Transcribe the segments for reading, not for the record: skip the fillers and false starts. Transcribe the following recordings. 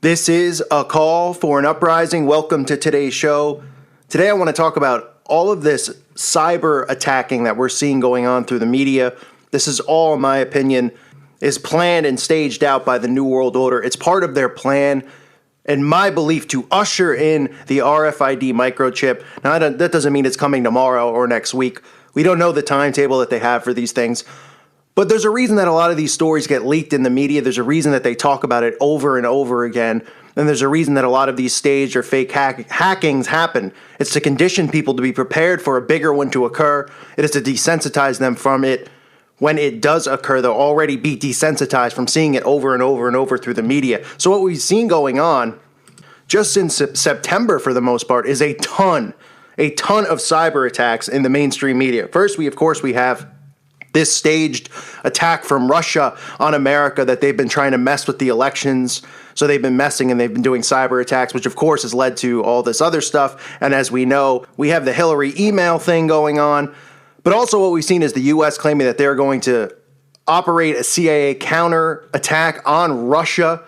This is a call for an uprising. Welcome to today's show. Today I want to talk about all of this cyber attacking that we're seeing going on through the media. This is all, in my opinion, is planned and staged out by the New World Order. It's part of their plan, and my belief, to usher in the RFID microchip. Now, that doesn't mean it's coming tomorrow or next week. We don't know the timetable that they have for these things. But there's a reason that a lot of these stories get leaked in the media. There's a reason that they talk about it over and over again. And there's a reason that a lot of these staged or fake hackings happen. It's to condition people to be prepared for a bigger one to occur. It is to desensitize them from it. When it does occur, they'll already be desensitized from seeing it over and over and over through the media. So what we've seen going on just since September, for the most part, is a ton of cyber attacks in the mainstream media. First, we have this staged attack from Russia on America that they've been trying to mess with the elections. So they've been messing and they've been doing cyber attacks, which of course has led to all this other stuff. And as we know, we have the Hillary email thing going on. But also what we've seen is the U.S. claiming that they're going to operate a CIA counter attack on Russia,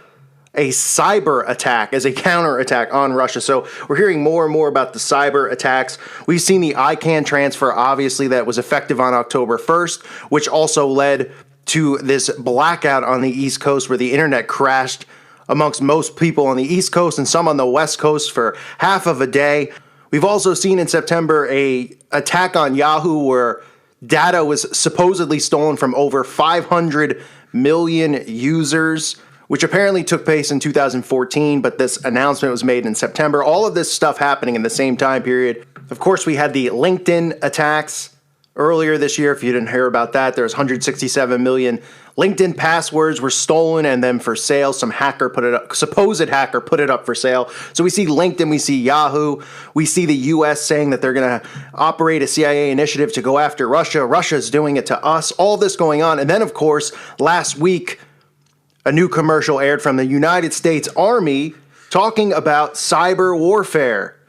a cyber attack as a counter attack on Russia. So we're hearing more and more about the cyber attacks. We've seen the ICANN transfer, obviously, that was effective on October 1st, which also led to this blackout on the East Coast where the internet crashed amongst most people on the East Coast and some on the West Coast for half of a day. We've also seen in September an attack on Yahoo where data was supposedly stolen from over 500 million users, which apparently took place in 2014, but this announcement was made in September. All of this stuff happening in the same time period. Of course, we had the LinkedIn attacks earlier this year. If you didn't hear about that, there was 167 million LinkedIn passwords were stolen and then for sale. Some hacker put it up, supposed hacker put it up for sale. So we see LinkedIn, we see Yahoo, we see the U.S. saying that they're going to operate a CIA initiative to go after Russia. Russia's doing it to us. All this going on. And then, of course, last week, a new commercial aired from the United States Army talking about cyber warfare,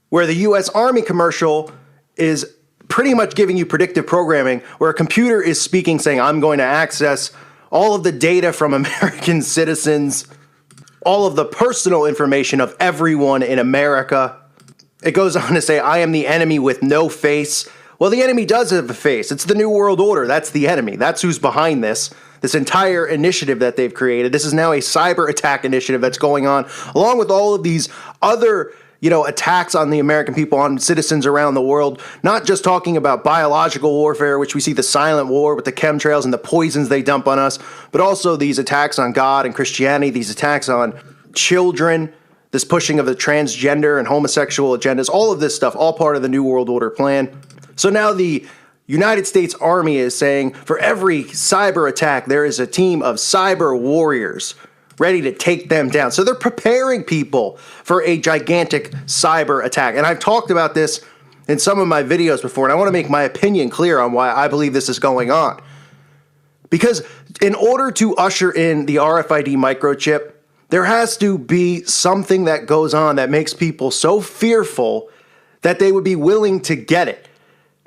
where the U.S. Army commercial is pretty much giving you predictive programming, where a computer is speaking, saying, I'm going to access all of the data from American citizens, all of the personal information of everyone in America. It goes on to say, I am the enemy with no face. Well, the enemy does have a face. It's the New World Order. That's the enemy. That's who's behind this entire initiative that they've created. This is now a cyber attack initiative that's going on, along with all of these other, attacks on the American people, on citizens around the world. Not just talking about biological warfare, which we see the silent war with the chemtrails and the poisons they dump on us, but also these attacks on God and Christianity, these attacks on children, this pushing of the transgender and homosexual agendas, all of this stuff, all part of the New World Order plan. So now the United States Army is saying for every cyber attack, there is a team of cyber warriors ready to take them down. So they're preparing people for a gigantic cyber attack. And I've talked about this in some of my videos before, and I want to make my opinion clear on why I believe this is going on. Because in order to usher in the RFID microchip, there has to be something that goes on that makes people so fearful that they would be willing to get it.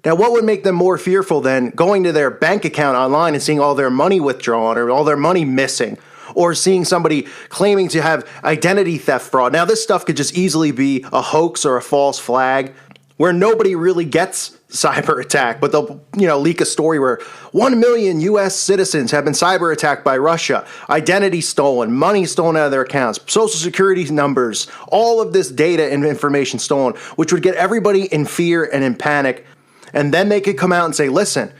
Now, what would make them more fearful than going to their bank account online and seeing all their money withdrawn or all their money missing, or seeing somebody claiming to have identity theft fraud? Now, this stuff could just easily be a hoax or a false flag where nobody really gets cyber attacked, but they'll, leak a story where 1 million U.S. citizens have been cyber attacked by Russia, identity stolen, money stolen out of their accounts, social security numbers, all of this data and information stolen, which would get everybody in fear and in panic. And then they could come out and say, listen,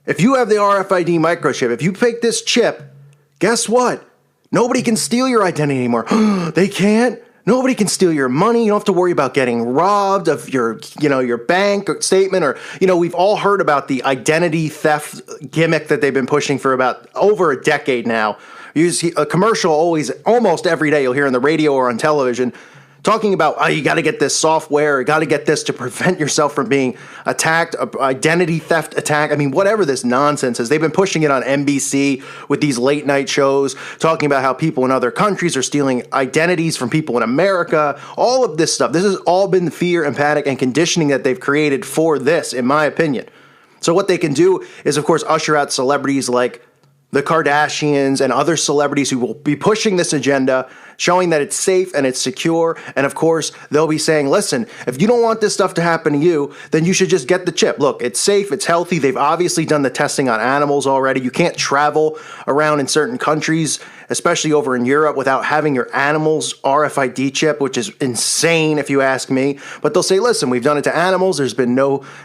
if you have the RFID microchip, if you pick this chip, guess what? Nobody can steal your identity anymore. They can't. Nobody can steal your money. You don't have to worry about getting robbed of your bank statement, or, we've all heard about the identity theft gimmick that they've been pushing for about over a decade now. You see a commercial almost every day you'll hear on the radio or on television talking about, you got to get this software, you got to get this to prevent yourself from being attacked, identity theft attack. I mean, whatever this nonsense is. They've been pushing it on NBC with these late night shows, talking about how people in other countries are stealing identities from people in America, all of this stuff. This has all been fear and panic and conditioning that they've created for this, in my opinion. So what they can do is, of course, usher out celebrities like the Kardashians and other celebrities who will be pushing this agenda, showing that it's safe and it's secure. And of course, they'll be saying, listen, if you don't want this stuff to happen to you, then you should just get the chip. Look, it's safe, it's healthy. They've obviously done the testing on animals already. You can't travel around in certain countries, especially over in Europe, without having your animal's RFID chip, which is insane if you ask me. But they'll say, listen, we've done it to animals. There's been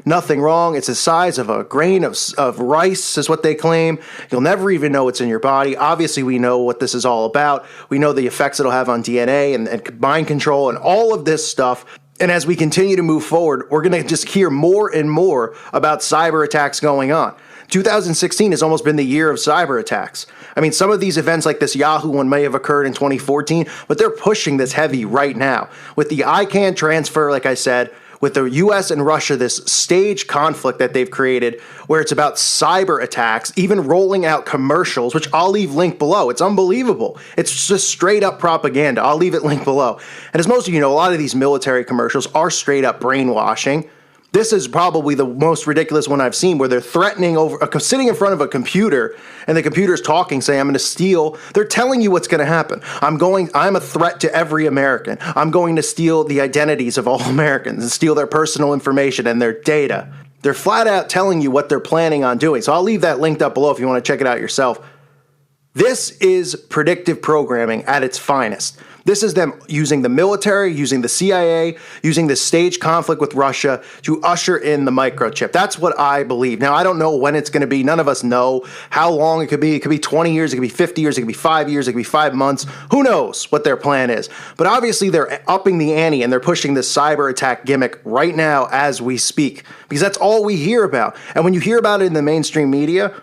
nothing wrong. It's the size of a grain of rice is what they claim. You'll never even know what's in your body. Obviously, we know what this is all about. We know the effects it'll have on DNA and mind control and all of this stuff. And as we continue to move forward, we're going to just hear more and more about cyber attacks going on. 2016 has almost been the year of cyber attacks. I mean, some of these events like this Yahoo one may have occurred in 2014, but they're pushing this heavy right now. With the ICANN transfer, like I said, with the US and Russia, this stage conflict that they've created where it's about cyber attacks, even rolling out commercials, which I'll leave linked below. It's unbelievable. It's just straight up propaganda. I'll leave it linked below. And as most of you know, a lot of these military commercials are straight up brainwashing. This is probably the most ridiculous one I've seen, where they're threatening sitting in front of a computer, and the computer's talking, saying, I'm going to steal. They're telling you what's going to happen. I'm a threat to every American. I'm going to steal the identities of all Americans and steal their personal information and their data. They're flat out telling you what they're planning on doing. So I'll leave that linked up below if you want to check it out yourself. This is predictive programming at its finest. This is them using the military, using the CIA, using the staged conflict with Russia to usher in the microchip. That's what I believe. Now, I don't know when it's going to be. None of us know how long it could be. It could be 20 years. It could be 50 years. It could be 5 years. It could be 5 months. Who knows what their plan is? But obviously, they're upping the ante and they're pushing this cyber attack gimmick right now as we speak, because that's all we hear about. And when you hear about it in the mainstream media,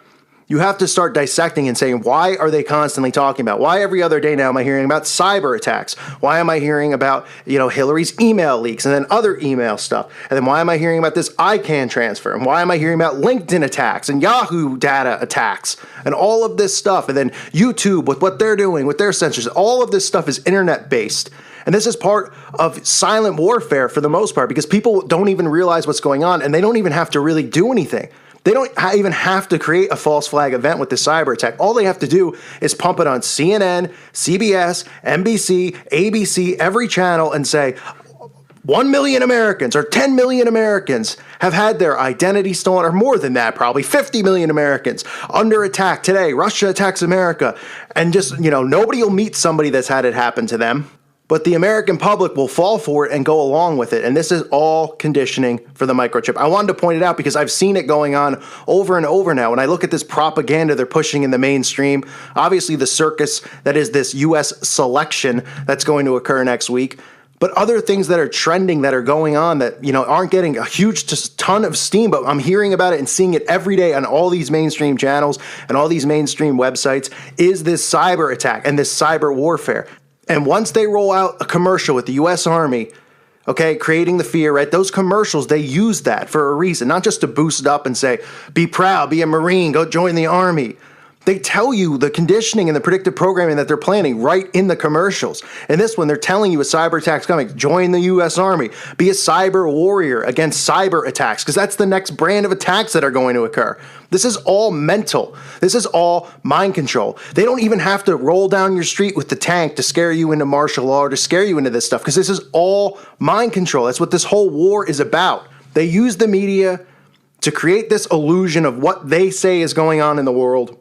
you have to start dissecting and saying, why are they constantly talking about? Why every other day now am I hearing about cyber attacks? Why am I hearing about, Hillary's email leaks and then other email stuff? And then why am I hearing about this ICANN transfer? And why am I hearing about LinkedIn attacks and Yahoo data attacks and all of this stuff? And then YouTube with what they're doing with their censorship. All of this stuff is internet based. And this is part of silent warfare for the most part, because people don't even realize what's going on and they don't even have to really do anything. They don't even have to create a false flag event with the cyber attack. All they have to do is pump it on CNN, CBS, NBC, ABC, every channel, and say 1 million Americans or 10 million Americans have had their identity stolen, or more than that, probably 50 million Americans under attack today. Russia attacks America. And just, nobody will meet somebody that's had it happen to them. But the American public will fall for it and go along with it. And this is all conditioning for the microchip. I wanted to point it out because I've seen it going on over and over now. When I look at this propaganda they're pushing in the mainstream, obviously the circus that is this U.S. selection that's going to occur next week, but other things that are trending that are going on that, aren't getting a huge ton of steam, but I'm hearing about it and seeing it every day on all these mainstream channels and all these mainstream websites, is this cyber attack and this cyber warfare. And once they roll out a commercial with the U.S. Army, creating the fear, right? Those commercials, they use that for a reason, not just to boost it up and say, be proud, be a Marine, go join the Army. They tell you the conditioning and the predictive programming that they're planning right in the commercials. And this one, they're telling you a cyber attack's coming. Join the U.S. Army. Be a cyber warrior against cyber attacks, because that's the next brand of attacks that are going to occur. This is all mental. This is all mind control. They don't even have to roll down your street with the tank to scare you into martial law or to scare you into this stuff, because this is all mind control. That's what this whole war is about. They use the media to create this illusion of what they say is going on in the world.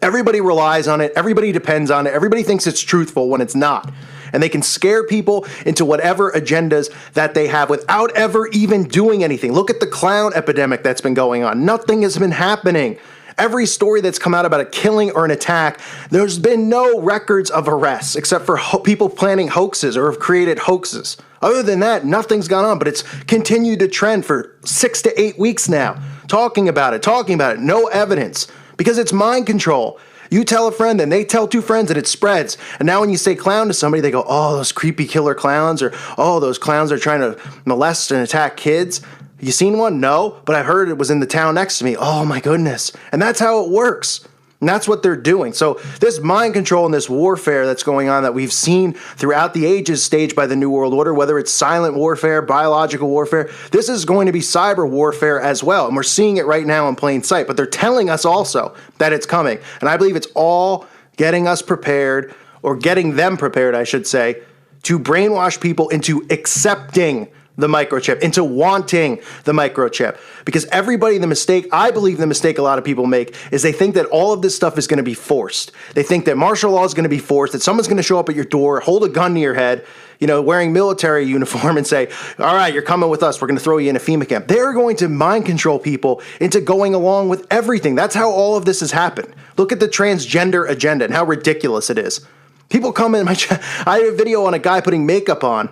Everybody relies on it. Everybody depends on it. Everybody thinks it's truthful when it's not. And they can scare people into whatever agendas that they have without ever even doing anything. Look at the clown epidemic that's been going on. Nothing has been happening. Every story that's come out about a killing or an attack, there's been no records of arrests except for people planning hoaxes or have created hoaxes. Other than that, nothing's gone on, but it's continued to trend for 6 to 8 weeks now. Talking about it, no evidence. Because it's mind control. You tell a friend, and they tell two friends, and it spreads. And now when you say clown to somebody, they go, oh, those creepy killer clowns, or oh, those clowns are trying to molest and attack kids. You seen one? No, but I heard it was in the town next to me. Oh, my goodness. And that's how it works. And that's what they're doing. So this mind control and this warfare that's going on that we've seen throughout the ages staged by the New World Order, whether it's silent warfare, biological warfare, this is going to be cyber warfare as well. And we're seeing it right now in plain sight. But they're telling us also that it's coming. And I believe it's all getting us prepared or getting them prepared, I should say, to brainwash people into accepting the microchip, into wanting the microchip. Because I believe the mistake a lot of people make is they think that all of this stuff is going to be forced. They think that martial law is going to be forced, that someone's going to show up at your door, hold a gun to your head, wearing military uniform and say, all right, you're coming with us. We're going to throw you in a FEMA camp. They're going to mind control people into going along with everything. That's how all of this has happened. Look at the transgender agenda and how ridiculous it is. People come in I have a video on a guy putting makeup on,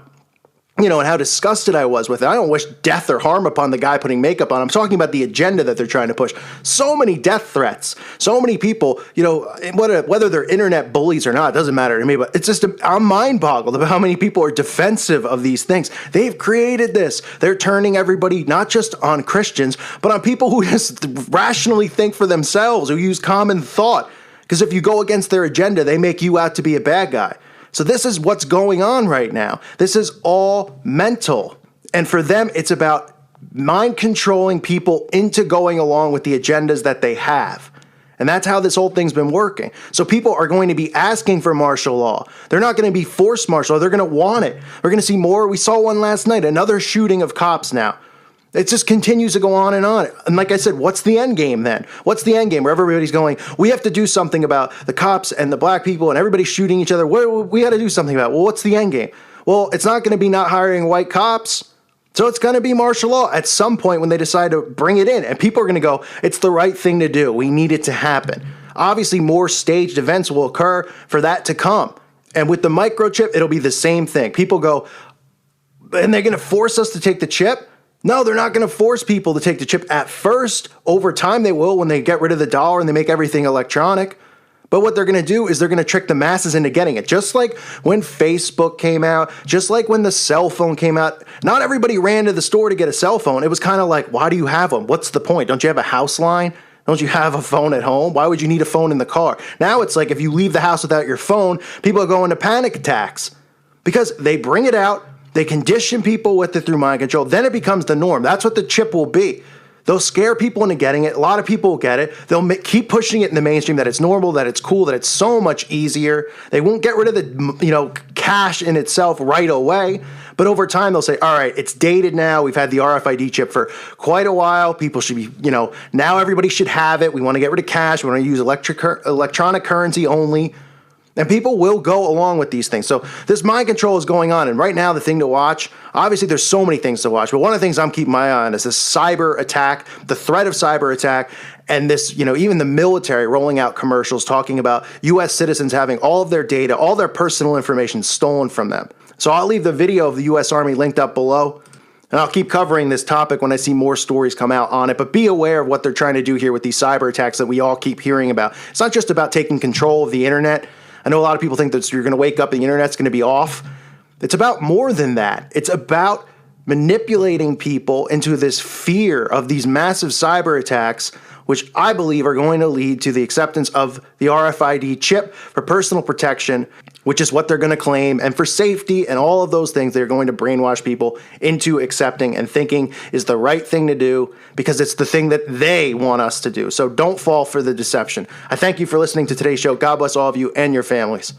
and how disgusted I was with it. I don't wish death or harm upon the guy putting makeup on. I'm talking about the agenda that they're trying to push. So many death threats. So many people, whether they're internet bullies or not, it doesn't matter to me, but it's just, I'm mind boggled about how many people are defensive of these things. They've created this. They're turning everybody not just on Christians, but on people who just rationally think for themselves, who use common thought. Because if you go against their agenda, they make you out to be a bad guy. So this is what's going on right now. This is all mental. And for them, it's about mind controlling people into going along with the agendas that they have. And that's how this whole thing's been working. So people are going to be asking for martial law. They're not going to be forced martial law. They're going to want it. We're going to see more. We saw one last night, another shooting of cops now. It just continues to go on. And like I said, what's the end game then? What's the end game where everybody's going, we have to do something about the cops and the black people and everybody shooting each other. We got to do something about it. Well, what's the end game? Well, it's not going to be not hiring white cops. So it's going to be martial law at some point when they decide to bring it in. And people are going to go, it's the right thing to do. We need it to happen. Obviously, more staged events will occur for that to come. And with the microchip, it'll be the same thing. People go, and they're going to force us to take the chip? No, they're not going to force people to take the chip at first. Over time, they will when they get rid of the dollar and they make everything electronic. But what they're going to do is they're going to trick the masses into getting it. Just like when Facebook came out, just like when the cell phone came out, not everybody ran to the store to get a cell phone. It was kind of like, why do you have them? What's the point? Don't you have a house line? Don't you have a phone at home? Why would you need a phone in the car? Now it's like if you leave the house without your phone, people are going to panic attacks because they bring it out. They condition people with it through mind control. Then it becomes the norm. That's what the chip will be. They'll scare people into getting it. A lot of people will get it. They'll keep pushing it in the mainstream that it's normal, that it's cool, that it's so much easier. They won't get rid of the cash in itself right away. But over time, they'll say, all right, it's dated now. We've had the RFID chip for quite a while. People should be, now everybody should have it. We want to get rid of cash. We want to use electronic currency only. And people will go along with these things. So this mind control is going on. And right now, the thing to watch, obviously there's so many things to watch, but one of the things I'm keeping my eye on is this cyber attack, the threat of cyber attack, and this, even the military rolling out commercials talking about U.S. citizens having all of their data, all their personal information stolen from them. So I'll leave the video of the U.S. Army linked up below. And I'll keep covering this topic when I see more stories come out on it. But be aware of what they're trying to do here with these cyber attacks that we all keep hearing about. It's not just about taking control of the internet. I know a lot of people think that you're going to wake up and the internet's going to be off. It's about more than that. It's about manipulating people into this fear of these massive cyber attacks, which I believe are going to lead to the acceptance of the RFID chip for personal protection, which is what they're going to claim, and for safety and all of those things, they're going to brainwash people into accepting and thinking is the right thing to do because it's the thing that they want us to do. So don't fall for the deception. I thank you for listening to today's show. God bless all of you and your families.